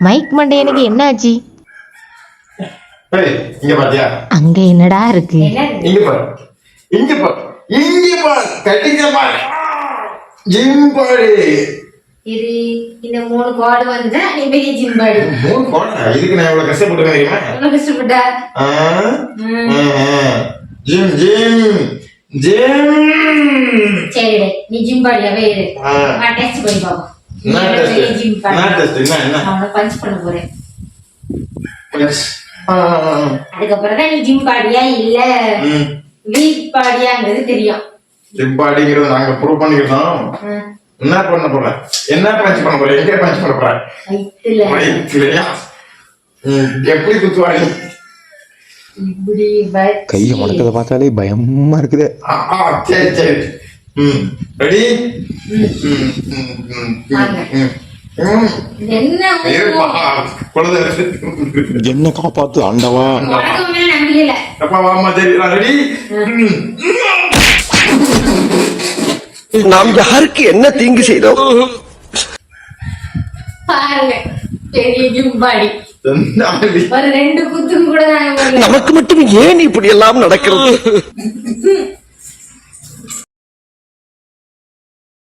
Mic மண்டையனுக்கு என்ன ஆச்சு? இங்க பாத்தியா? அங்க என்னடா இருக்கு? இங்க பாரு, இங்க பாரு, இங்க பாரு, கட்டிங்க பாரு. Gym body. இது இந்த 3 கோடு வந்தா நீ பெரிய ஜிம் பாடி. 3 கோடா? இதுக்கு நான் எவ்வளவு கஷ்டப்பட்டுருக்கேன் தெரியுமா? எவ்வளவு கஷ்டப்பட்டா? Gym gym gym. சரி நீ ஜிம் பாடியாவே இரு. நான் டெஸ்ட் பண்ணி பாப்போம். நான் டெஸ்ட். Gym body. நான் டெஸ்ட் என்ன? நான் பஞ்ச் பண்ண போறேன். பஞ்ச். அதுக்கப்புறம் தான் நீ ஜிம் பாடியா இல்ல வீக் பாடியாங்கிறது தெரியும். ஜிம் பாடிங்கிறது நாங்க ப்ரூவ் பண்ணிக்கிறோம். என்ன பண்ண போறேன்? என்ன பஞ்ச் பண்ண போறேன்? எங்க பஞ்ச் பண்ண போறேன்? வயிற்றுலயா? எப்படி குத்துவாடி? இப்படி கைய மடக்கத பார்த்தாலே பயமா இருக்குது. சரி சரி. ரெடி? என்ன காப்பாத்து ஆண்டவா. ரெடி? நாம் யாருக்கு என்ன தீங்கு செய்தோம்? பாருங்க பெரிய ஜிம் பாடி. ஒரு 2 குத்துக்கு கூட நமக்கு மட்டும் ஏன் இப்படி எல்லாம் நடக்கிறது?